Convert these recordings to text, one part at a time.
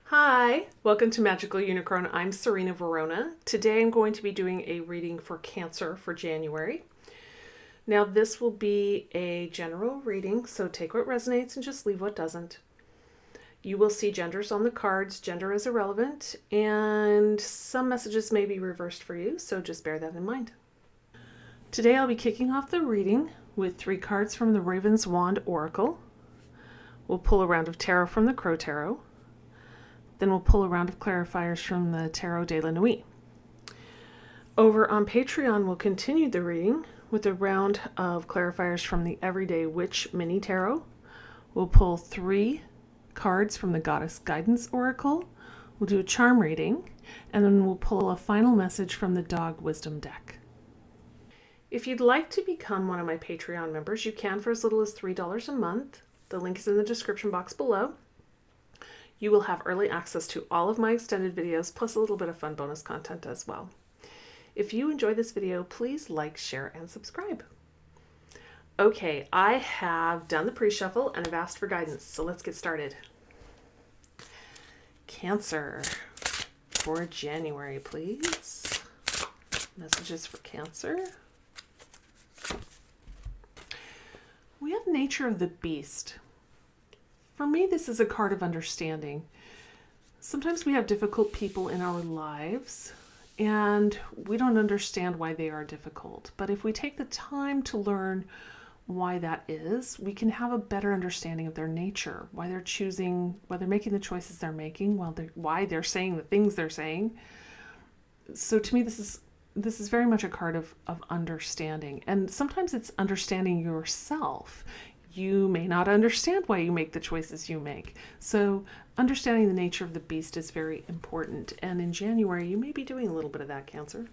Hi, welcome to Magical Unicorn. I'm Serena Verona. Today I'm going to be doing a reading for Cancer for January. Now this will be a general reading, so take what resonates and just leave what doesn't. You will see genders on the cards. Gender is irrelevant, and some messages may be reversed for you, so just bear that in mind. Today I'll be kicking off the reading with 3 cards from the Raven's Wand Oracle. We'll pull a round of tarot from the Crow Tarot. Then we'll pull a round of clarifiers from the Tarot de la Nuit. Over on Patreon, we'll continue the reading with a round of clarifiers from the Everyday Witch Mini Tarot. We'll pull 3 cards from the Goddess Guidance Oracle. We'll do a charm reading, and then we'll pull a final message from the Dog Wisdom deck. If you'd like to become one of my Patreon members, you can for as little as $3 a month. The link is in the description box below. You will have early access to all of my extended videos, plus a little bit of fun bonus content as well. If you enjoyed this video, please like, share, and subscribe. Okay, I have done the pre-shuffle and I've asked for guidance, so let's get started. Cancer for January, please. Messages for Cancer. We have Nature of the Beast. For me, this is a card of understanding. Sometimes we have difficult people in our lives and we don't understand why they are difficult. But if we take the time to learn why that is, we can have a better understanding of their nature, why they're making the choices they're making, why they're saying the things they're saying. So to me, this is very much a card of understanding. And sometimes it's understanding yourself. You may not understand why you make the choices you make. So understanding the nature of the beast is very important. And in January, you may be doing a little bit of that, Cancer.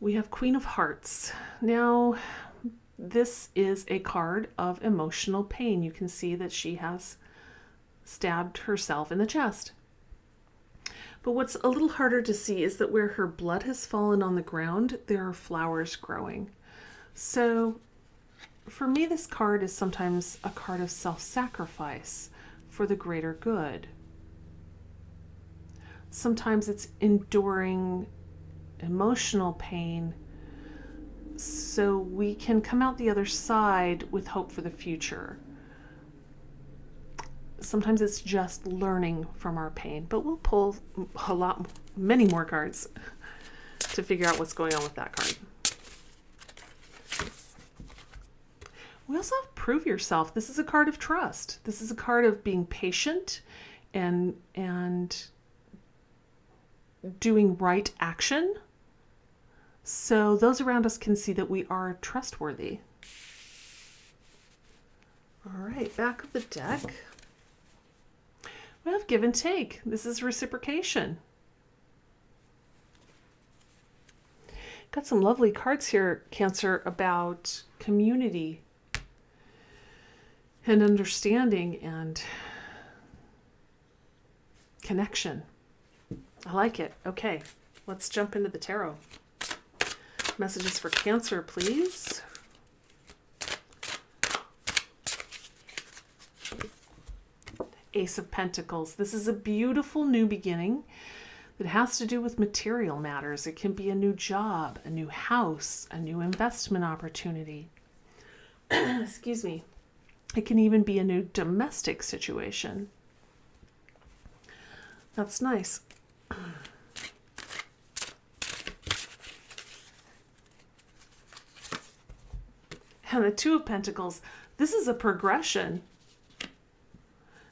We have Queen of Hearts. Now, this is a card of emotional pain. You can see that she has stabbed herself in the chest. But what's a little harder to see is that where her blood has fallen on the ground, there are flowers growing. So for me, this card is sometimes a card of self-sacrifice for the greater good. Sometimes it's enduring emotional pain so we can come out the other side with hope for the future. Sometimes it's just learning from our pain, but we'll pull many more cards to figure out what's going on with that card. We also have Prove Yourself. This is a card of trust. This is a card of being patient and doing right action. So those around us can see that we are trustworthy. All right, back of the deck. We have Give and Take. This is reciprocation. Got some lovely cards here, Cancer, about community and understanding and connection. I like it. Okay, let's jump into the tarot. Messages for Cancer, please. Ace of Pentacles. This is a beautiful new beginning that has to do with material matters. It can be a new job, a new house, a new investment opportunity. Excuse me. It can even be a new domestic situation. That's nice. And the Two of Pentacles. This is a progression.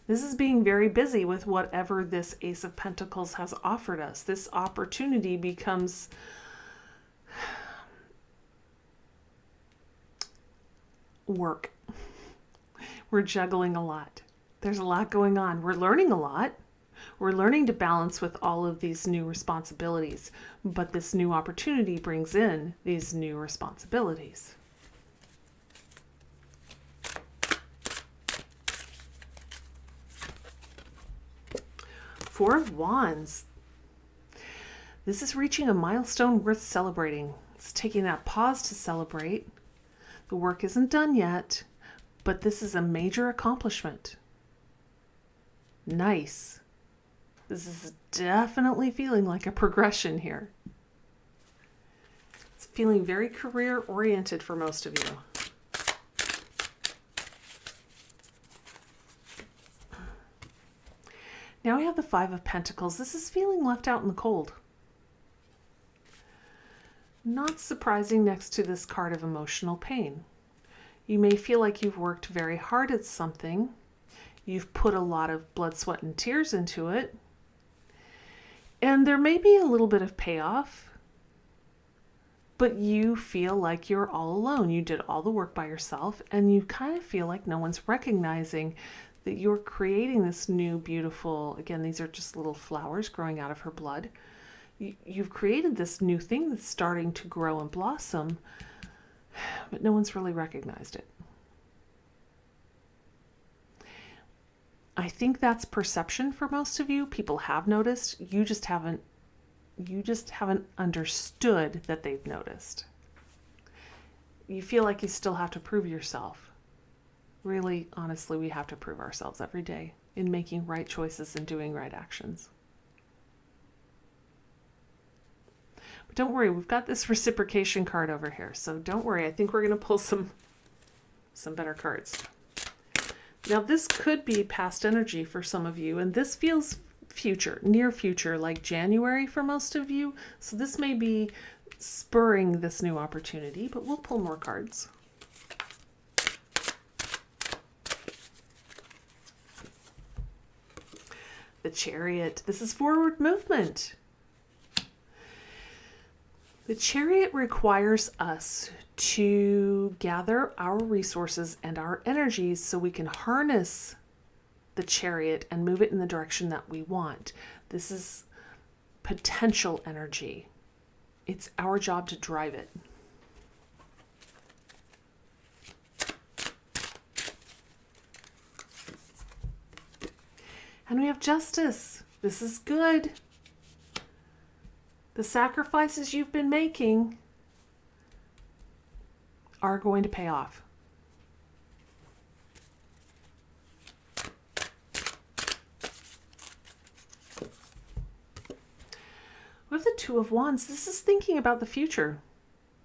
This is being very busy with whatever this Ace of Pentacles has offered us. This opportunity becomes work. We're juggling a lot. There's a lot going on. We're learning a lot. We're learning to balance with all of these new responsibilities. But this new opportunity brings in these new responsibilities. Four of Wands. This is reaching a milestone worth celebrating. It's taking that pause to celebrate. The work isn't done yet, but this is a major accomplishment. Nice. This is definitely feeling like a progression here. It's feeling very career-oriented for most of you. Now we have the Five of Pentacles. This is feeling left out in the cold. Not surprising next to this card of emotional pain. You may feel like you've worked very hard at something. You've put a lot of blood, sweat, and tears into it. And there may be a little bit of payoff, but you feel like you're all alone. You did all the work by yourself, and you kind of feel like no one's recognizing that you're creating this new beautiful, again, these are just little flowers growing out of her blood. You've created this new thing that's starting to grow and blossom, but no one's really recognized it. I think that's perception for most of you. People have noticed. You just haven't understood that they've noticed. You feel like you still have to prove yourself. Really, honestly, we have to prove ourselves every day in making right choices and doing right actions. But don't worry, we've got this reciprocation card over here. So don't worry, I think we're going to pull some better cards. Now, this could be past energy for some of you, and this feels future, near future, like January for most of you. So this may be spurring this new opportunity, but we'll pull more cards. The Chariot. This is forward movement. The Chariot requires us to gather our resources and our energies so we can harness the Chariot and move it in the direction that we want. This is potential energy. It's our job to drive it. And we have Justice. This is good. The sacrifices you've been making are going to pay off. With the Two of Wands, this is thinking about the future.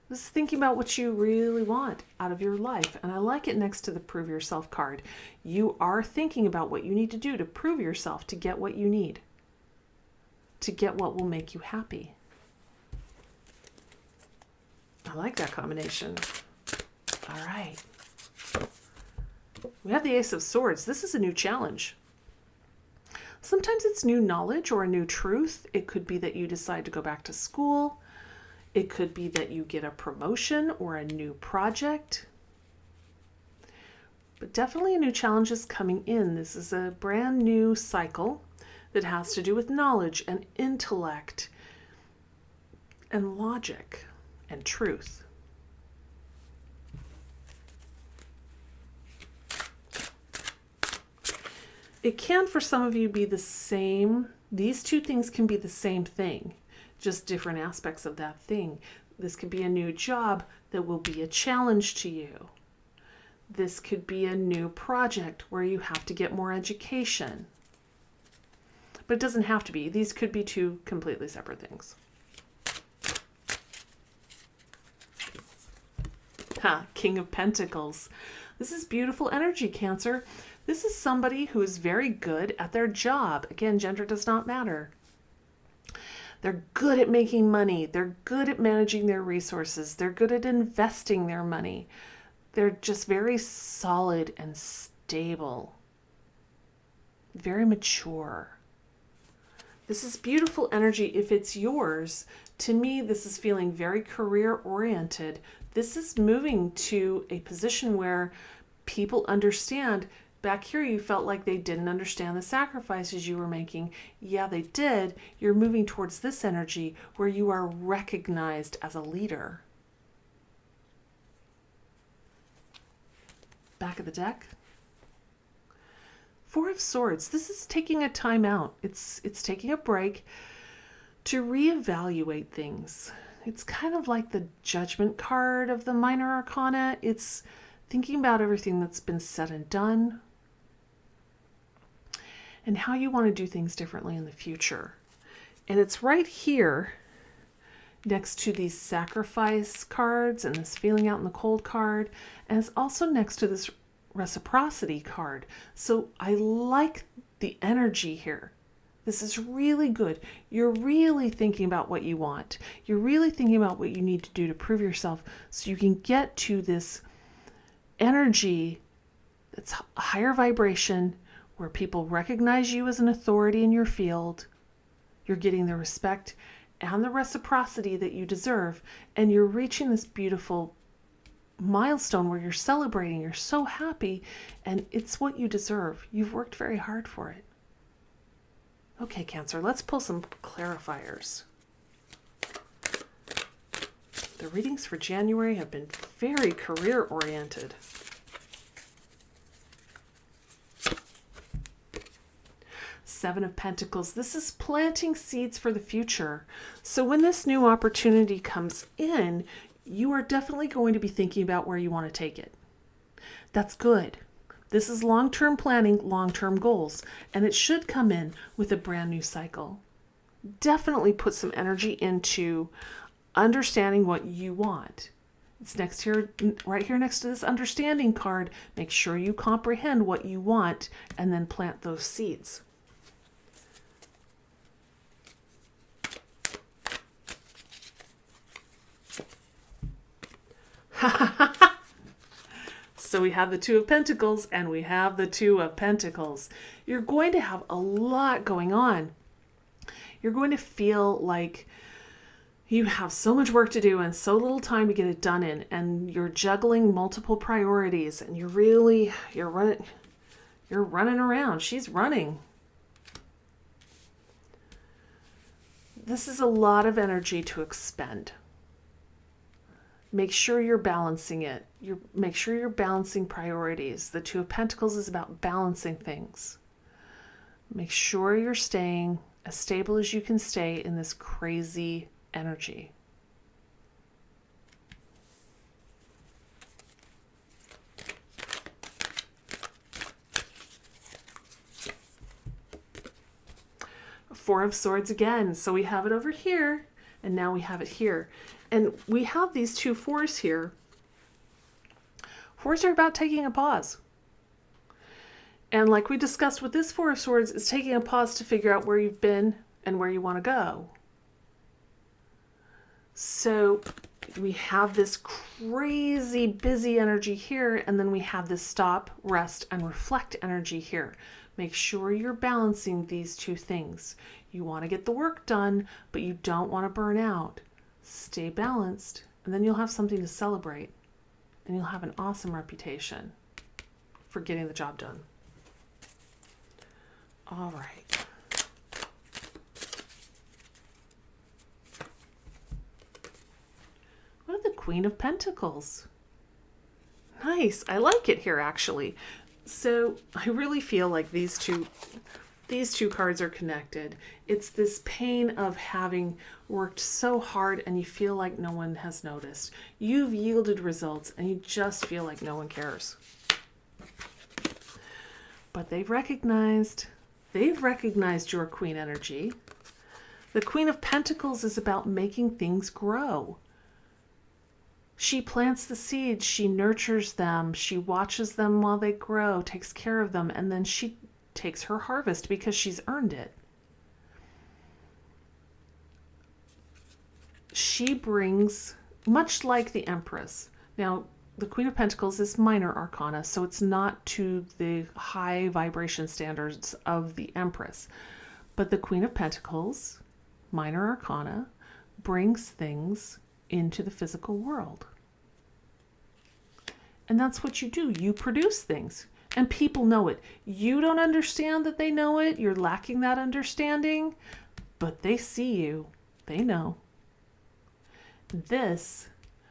This is thinking about what you really want out of your life. And I like it next to the Prove Yourself card. You are thinking about what you need to do to prove yourself, to get what you need, to get what will make you happy. I like that combination. All right. We have the Ace of Swords. This is a new challenge. Sometimes it's new knowledge or a new truth. It could be that you decide to go back to school. It could be that you get a promotion or a new project. But definitely a new challenge is coming in. This is a brand new cycle that has to do with knowledge and intellect and logic and truth. It can, for some of you, be the same. These two things can be the same thing, just different aspects of that thing. This could be a new job that will be a challenge to you. This could be a new project where you have to get more education. But it doesn't have to be. These could be two completely separate things. King of Pentacles. This is beautiful energy, Cancer. This is somebody who is very good at their job. Again, gender does not matter. They're good at making money. They're good at managing their resources. They're good at investing their money. They're just very solid and stable. Very mature. This is beautiful energy if it's yours. To me, this is feeling very career-oriented. This is moving to a position where people understand. Back here, you felt like they didn't understand the sacrifices you were making. Yeah, they did. You're moving towards this energy where you are recognized as a leader. Back of the deck. Four of Swords. This is taking a time out. It's taking a break to reevaluate things. it's kind of like the Judgment card of the Minor Arcana. It's thinking about everything that's been said and done and how you want to do things differently in the future. And it's right here next to these Sacrifice cards and this Feeling Out in the Cold card. And it's also next to this Reciprocity card. So I like the energy here. This is really good. You're really thinking about what you want. You're really thinking about what you need to do to prove yourself so you can get to this energy that's a higher vibration where people recognize you as an authority in your field. You're getting the respect and the reciprocity that you deserve, and you're reaching this beautiful milestone where you're celebrating, you're so happy, and it's what you deserve. You've worked very hard for it. Okay, Cancer, let's pull some clarifiers. The readings for January have been very career-oriented. Seven of Pentacles. This is planting seeds for the future. So when this new opportunity comes in, you are definitely going to be thinking about where you want to take it. That's good. This is long-term planning, long-term goals, and it should come in with a brand new cycle. Definitely put some energy into understanding what you want. It's next here, right here next to this understanding card. Make sure you comprehend what you want and then plant those seeds. So we have the Two of Pentacles and we have the Two of Pentacles. You're going to have a lot going on. You're going to feel like you have so much work to do and so little time to get it done in, and you're juggling multiple priorities, and you're running around. She's running. This is a lot of energy to expend. Make sure you're balancing it. Make sure you're balancing priorities. The Two of Pentacles is about balancing things. Make sure you're staying as stable as you can stay in this crazy energy. Four of Swords again. So we have it over here, and now we have it here. And we have these two fours here. Fours are about taking a pause. And like we discussed with this Four of Swords, it's taking a pause to figure out where you've been and where you want to go. So we have this crazy busy energy here, and then we have this stop, rest, and reflect energy here. Make sure you're balancing these two things. You want to get the work done, but you don't want to burn out. Stay balanced, and then you'll have something to celebrate, and you'll have an awesome reputation for getting the job done. All right. What are the Queen of Pentacles? Nice. I like it here, actually. So I really feel like these two cards are connected. It's this pain of having worked so hard and you feel like no one has noticed. You've yielded results and you just feel like no one cares. But they've recognized your Queen energy. The Queen of Pentacles is about making things grow. She plants the seeds, she nurtures them, she watches them while they grow, takes care of them, and then she takes her harvest because she's earned it. She brings, much like the Empress. Now, the Queen of Pentacles is minor arcana, so it's not to the high vibration standards of the Empress. But the Queen of Pentacles, minor arcana, brings things into the physical world. And that's what you do. You produce things. And people know it. You don't understand that they know it. You're lacking that understanding. But they see you. They know. This,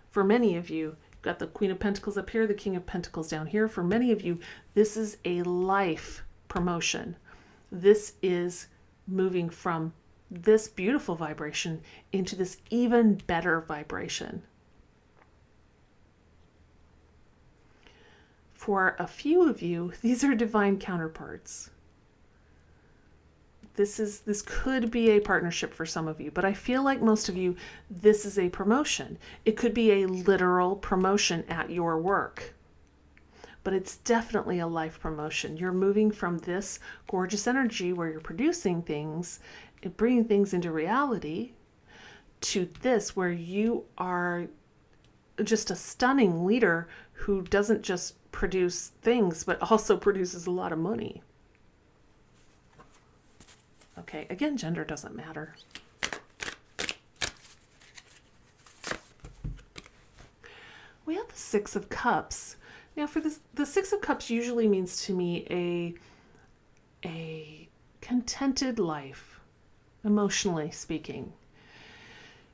for many of you, you've got the Queen of Pentacles up here, the King of Pentacles down here. For many of you, this is a life promotion. This is moving from this beautiful vibration into this even better vibration. For a few of you, these are divine counterparts. This could be a partnership for some of you, but I feel like most of you, this is a promotion. It could be a literal promotion at your work, but it's definitely a life promotion. You're moving from this gorgeous energy where you're producing things and bringing things into reality to this where you are just a stunning leader who doesn't just produce things, but also produces a lot of money. Okay, again, gender doesn't matter. We have the Six of Cups. Now, for this, the Six of Cups usually means to me a contented life, emotionally speaking.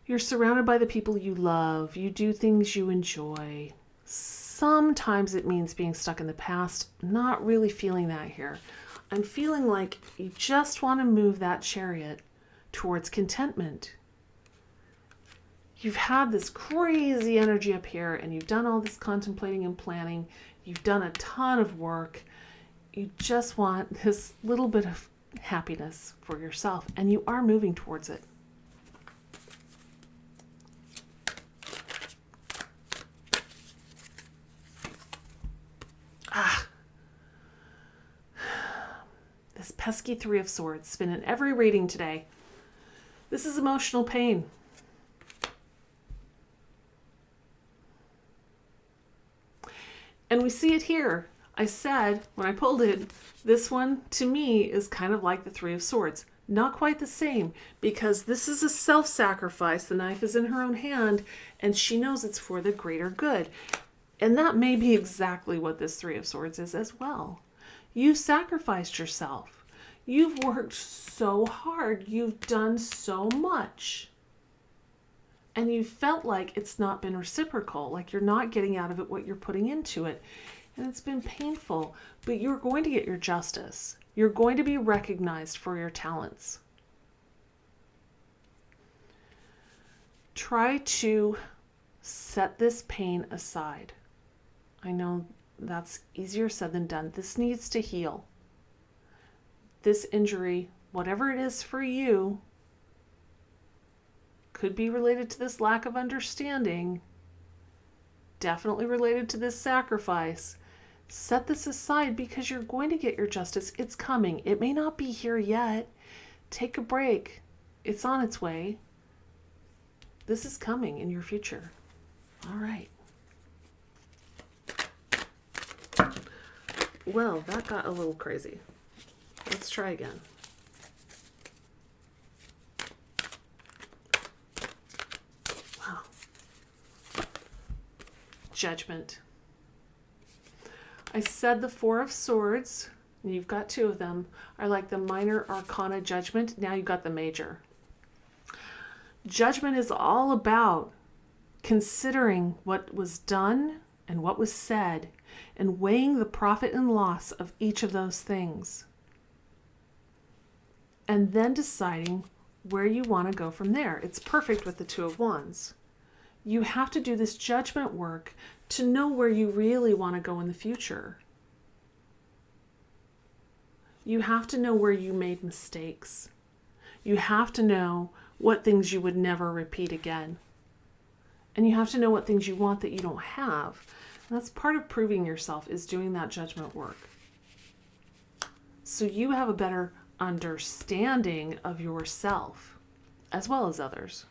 You're surrounded by the people you love. You do things you enjoy. Sometimes it means being stuck in the past. Not really feeling that here. I'm feeling like you just want to move that chariot towards contentment. You've had this crazy energy up here and you've done all this contemplating and planning. You've done a ton of work. You just want this little bit of happiness for yourself, and you are moving towards it. This pesky Three of Swords has been in every reading today. This is emotional pain. And we see it here. I said, when I pulled it, this one to me is kind of like the Three of Swords. Not quite the same, because this is a self-sacrifice. The knife is in her own hand, and she knows it's for the greater good. And that may be exactly what this Three of Swords is as well. You've sacrificed yourself. You've worked so hard. You've done so much. And you felt like it's not been reciprocal, like you're not getting out of it what you're putting into it. And it's been painful, but you're going to get your justice. You're going to be recognized for your talents. Try to set this pain aside. I know that's easier said than done. This needs to heal. This injury, whatever it is for you, could be related to this lack of understanding, definitely related to this sacrifice. Set this aside because you're going to get your justice. It's coming. It may not be here yet. Take a break. It's on its way. This is coming in your future. All right. Well, that got a little crazy. Let's try again. Wow. Judgment. I said the Four of Swords, and you've got two of them, are like the minor arcana judgment. Now you've got the major. Judgment is all about considering what was done and what was said and weighing the profit and loss of each of those things. And then deciding where you want to go from there. It's perfect with the Two of Wands. You have to do this judgment work to know where you really want to go in the future. You have to know where you made mistakes. You have to know what things you would never repeat again. And you have to know what things you want that you don't have. And that's part of proving yourself, is doing that judgment work. So you have a better understanding of yourself as well as others.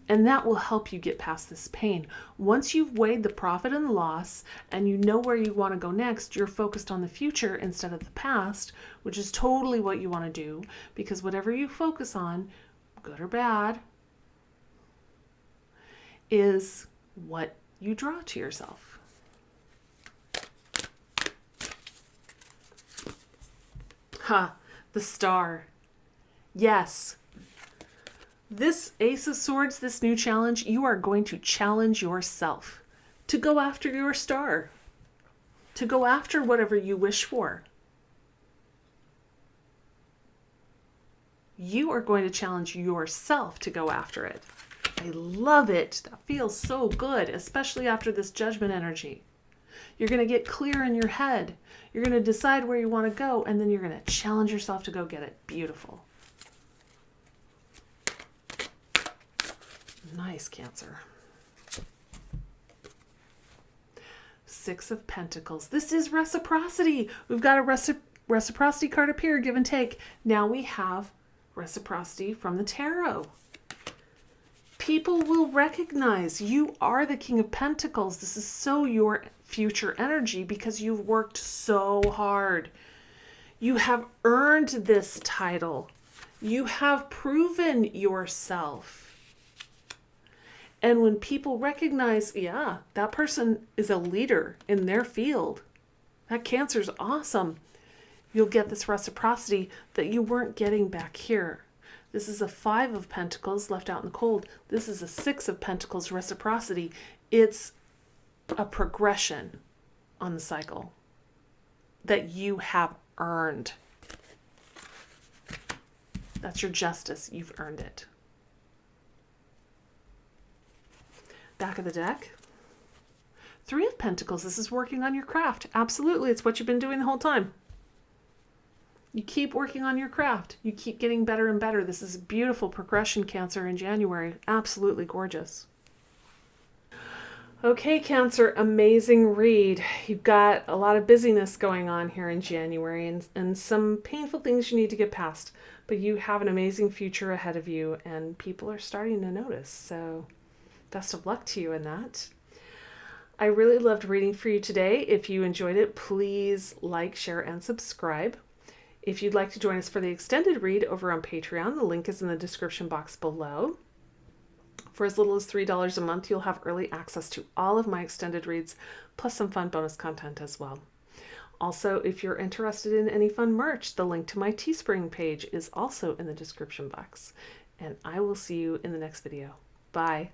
And that will help you get past this pain. Once you've weighed the profit and the loss and you know where you want to go next, you're focused on the future instead of the past, which is totally what you want to do, because whatever you focus on, good or bad, is what you draw to yourself. The Star. Yes. This Ace of Swords, this new challenge, you are going to challenge yourself to go after your star, to go after whatever you wish for. You are going to challenge yourself to go after it. I love it. That feels so good, especially after this Judgment energy. You're going to get clear in your head. You're going to decide where you want to go, and then you're going to challenge yourself to go get it. Beautiful. Nice, Cancer. Six of Pentacles. This is reciprocity. We've got a reciprocity card up here, give and take. Now we have reciprocity from the tarot. People will recognize you are the King of Pentacles. This is so your future energy because you've worked so hard. You have earned this title. You have proven yourself. And when people recognize, yeah, that person is a leader in their field, that Cancer's awesome, you'll get this reciprocity that you weren't getting back here. This is a Five of Pentacles left out in the cold. This is a Six of Pentacles reciprocity. It's a progression on the cycle that you have earned. That's your justice. You've earned it. Back of the deck. Three of Pentacles. This is working on your craft. Absolutely. It's what you've been doing the whole time. You keep working on your craft. You keep getting better and better. This is a beautiful progression, Cancer, in January. Absolutely gorgeous. Okay, Cancer, amazing read. You've got a lot of busyness going on here in January and some painful things you need to get past. But you have an amazing future ahead of you and people are starting to notice. So best of luck to you in that. I really loved reading for you today. If you enjoyed it, please like, share, and subscribe. If you'd like to join us for the extended read over on Patreon, the link is in the description box below. For as little as $3 a month, you'll have early access to all of my extended reads, plus some fun bonus content as well. Also, if you're interested in any fun merch, the link to my Teespring page is also in the description box. And I will see you in the next video. Bye.